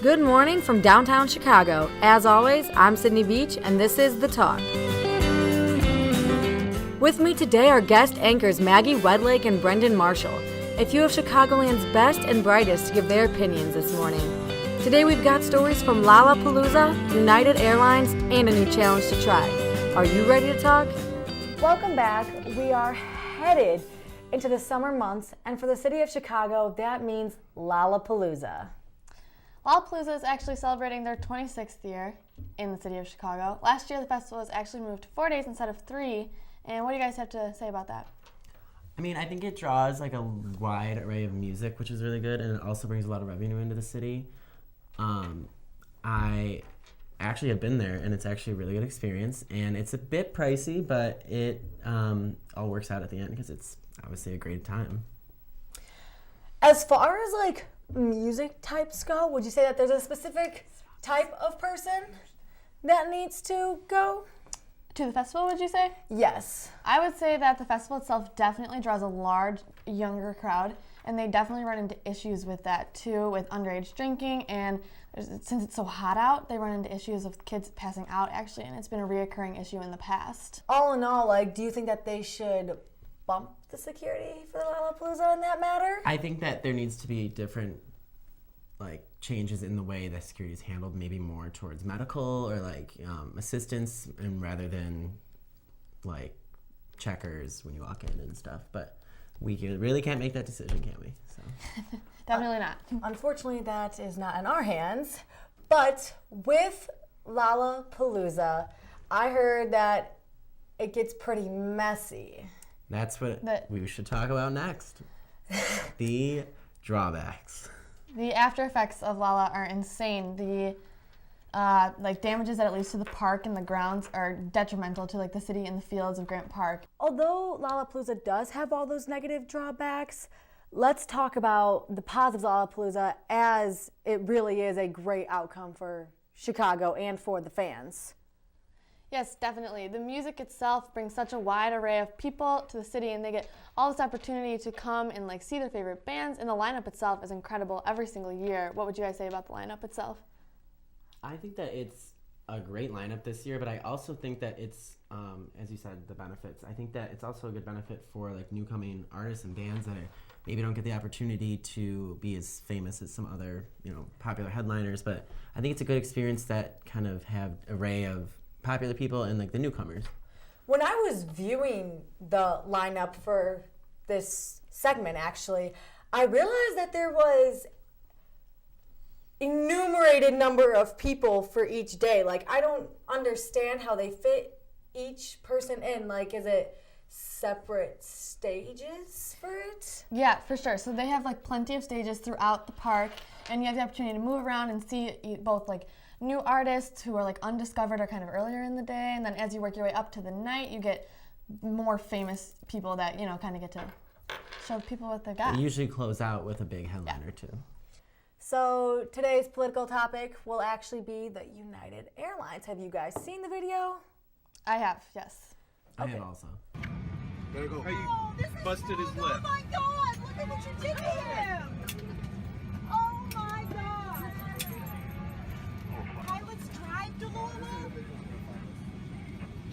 Good morning from downtown Chicago. As always, I'm Sydney Beach, and this is The Talk. With me today are guest anchors Maggie Wedlake and Brendan Marshall, a few of Chicagoland's best and brightest to give their opinions this morning. Today we've got stories from Lollapalooza, United Airlines, and a new challenge to try. Are you ready to talk? Welcome back. We are headed into the summer months, and for the city of Chicago, that means Lollapalooza. Lollapalooza is actually celebrating their 26th year in the city of Chicago. Last year, the festival was actually moved to 4 days instead of 3. And what do you guys have to say about that? I mean, I think it draws like a wide array of music, which is really good, and it also brings a lot of revenue into the city. I actually have been there, and it's actually a really good experience, and it's a bit pricey, but it all works out at the end because it's obviously a great time. As far as like music types go, would you say that there's a specific type of person that needs to go? To the festival, would you say? Yes. I would say that the festival itself definitely draws a large, younger crowd, and they definitely run into issues with that too, with underage drinking, and since it's so hot out, they run into issues of kids passing out actually, and it's been a reoccurring issue in the past. All in all, like, do you think that they should bump the security for Lollapalooza in that matter? I think that there needs to be different like changes in the way that security is handled, maybe more towards medical or like assistance, and rather than like checkers when you walk in and stuff. But we really can't make that decision, can we? So Definitely not. Unfortunately, that is not in our hands. But with Lollapalooza, I heard that it gets pretty messy. That's what we should talk about next. The drawbacks. The after effects of Lolla are insane. The damages that it leaves to the park and the grounds are detrimental to like the city and the fields of Grant Park. Although Lollapalooza does have all those negative drawbacks, let's talk about the positives of Lollapalooza, as it really is a great outcome for Chicago and for the fans. Yes, definitely. The music itself brings such a wide array of people to the city, and they get all this opportunity to come and like see their favorite bands, and the lineup itself is incredible every single year. What would you guys say about the lineup itself? I think that it's a great lineup this year, but I also think that it's, as you said, the benefits. I think that it's also a good benefit for like newcoming artists and bands that maybe don't get the opportunity to be as famous as some other, popular headliners. But I think it's a good experience that kind of have an array of popular people and like the newcomers. When I was viewing the lineup for this segment, actually, I realized that there was enumerated number of people for each day. Like, I don't understand how they fit each person in. Like, is it separate stages for it? Yeah, for sure. So they have like plenty of stages throughout the park, and you have the opportunity to move around and see both like new artists who are like undiscovered or kind of earlier in the day, and then as you work your way up to the night, you get more famous people that kind of get to show people what they got. They usually close out with a big headliner too. So today's political topic will actually be the United Airlines. Have you guys seen the video? I have, yes. I have also. Gotta go. Hey, Oh, this is busted his wrong. lip. Oh my God! Look at what you did to him! Oh my God! Pilots drive to Louisville?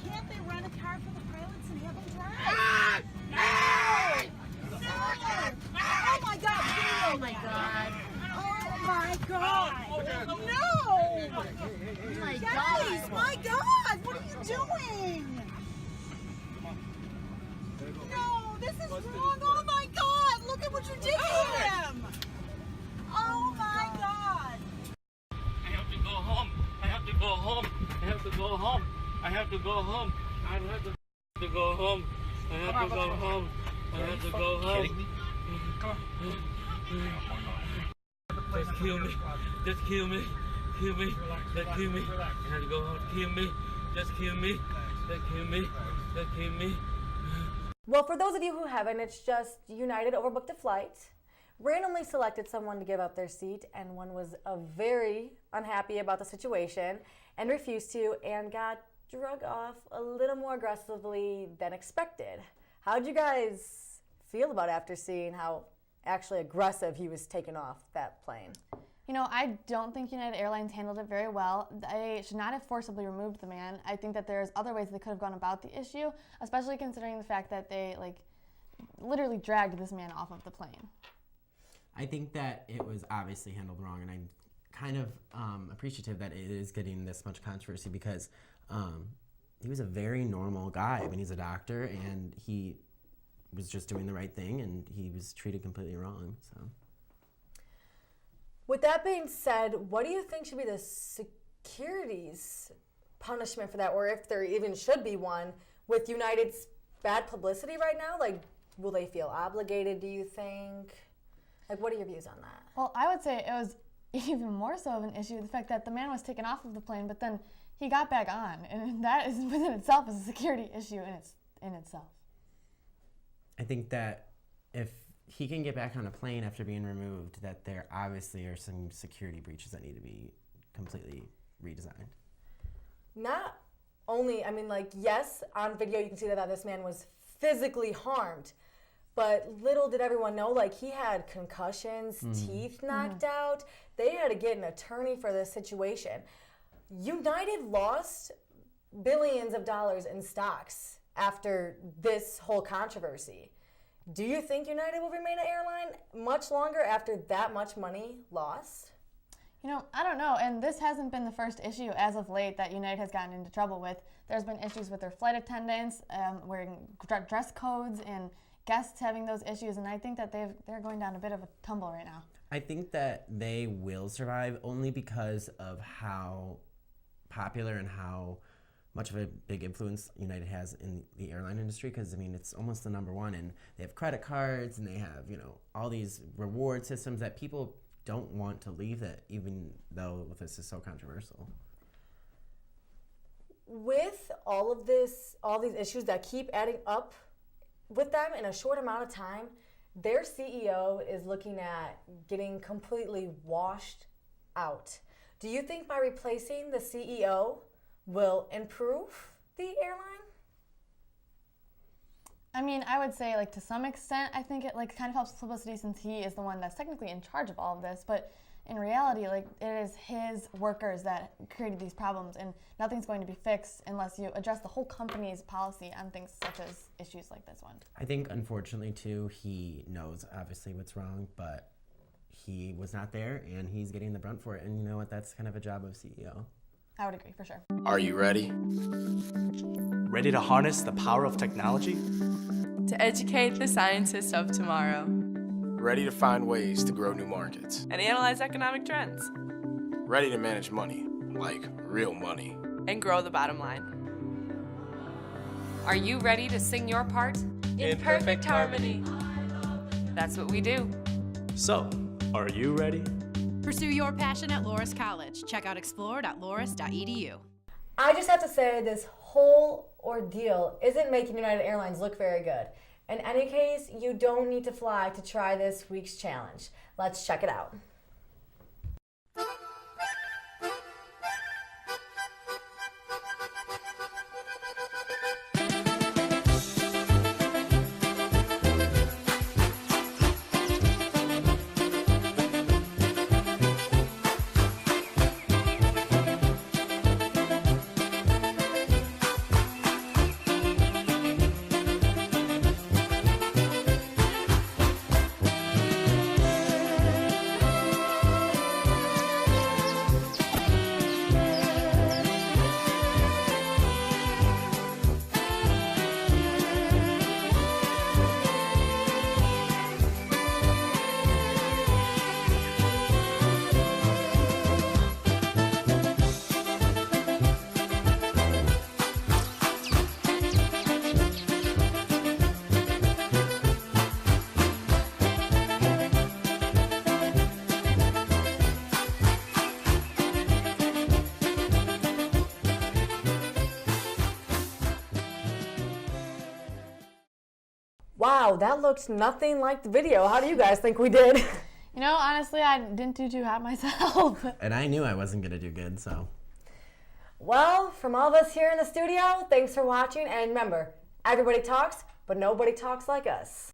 Can't they rent a car for the pilots and have them drive? No! Oh my God! Oh my God! Oh my God! No! Oh my Guys, my God! What are you doing? No, this is wrong. Oh my God! Look at what you did to him! Oh my God! I have to go home. I have to go home. I have to go home. I have to go home. I have to go home. I have to go home. I have to go home. Just kill me. Just kill me. Kill me. Just kill me. I have to go home. Kill me. Just kill me. Just kill me. Just kill me. Well, for those of you who haven't, it's just United overbooked a flight, randomly selected someone to give up their seat, and one was very unhappy about the situation and refused to, and got drug off a little more aggressively than expected. How'd you guys feel about after seeing how actually aggressive he was taking off that plane? You know, I don't think United Airlines handled it very well. They should not have forcibly removed the man. I think that there's other ways they could have gone about the issue, especially considering the fact that they literally dragged this man off of the plane. I think that it was obviously handled wrong, and I'm kind of appreciative that it is getting this much controversy because he was a very normal guy. I mean, he's a doctor, and he was just doing the right thing, and he was treated completely wrong. So, With that being said, what do you think should be the security's punishment for that, or if there even should be one, with United's bad publicity right now? Like, will they feel obligated, do you think? Like, what are your views on that? Well, I would say it was even more so of an issue, the fact that the man was taken off of the plane, but then he got back on, and that is within itself is a security issue in itself. I think that if he can get back on a plane after being removed, that there obviously are some security breaches that need to be completely redesigned. Not only, I mean, like, yes, on video you can see that this man was physically harmed, but little did everyone know, like, he had concussions, teeth knocked out. They had to get an attorney for this situation. United lost billions of dollars in stocks after this whole controversy. Do you think United will remain an airline much longer after that much money lost? You know, I don't know, and this hasn't been the first issue as of late that United has gotten into trouble with. There's been issues with their flight attendants, wearing dress codes, and guests having those issues, and I think that they're going down a bit of a tumble right now. I think that they will survive only because of how popular and how much of a big influence United has in the airline industry, because I mean it's almost the number one, and they have credit cards and they have, you know, all these reward systems that people don't want to leave that, even though this is so controversial. With all of this, all these issues that keep adding up with them in a short amount of time, their CEO is looking at getting completely washed out. Do you think by replacing the CEO will improve the airline? I mean, I would say, like, to some extent, I think it, like, kind of helps publicity since he is the one that's technically in charge of all of this, but in reality, like, it is his workers that created these problems, and nothing's going to be fixed unless you address the whole company's policy on things such as issues like this one. I think, unfortunately, too, he knows obviously what's wrong, but he was not there, and he's getting the brunt for it, and you know what, that's kind of a job of CEO. I would agree, for sure. Are you ready? Ready to harness the power of technology? To educate the scientists of tomorrow. Ready to find ways to grow new markets? And analyze economic trends. Ready to manage money, like real money. And grow the bottom line. Are you ready to sing your part? In perfect harmony. That's what we do. So, are you ready? Pursue your passion at Loras College. Check out explore.loras.edu. I just have to say this whole ordeal isn't making United Airlines look very good. In any case, you don't need to fly to try this week's challenge. Let's check it out. Wow, that looks nothing like the video. How do you guys think we did? You know, honestly, I didn't do too hot myself. And I knew I wasn't going to do good, so. Well, from all of us here in the studio, thanks for watching. And remember, everybody talks, but nobody talks like us.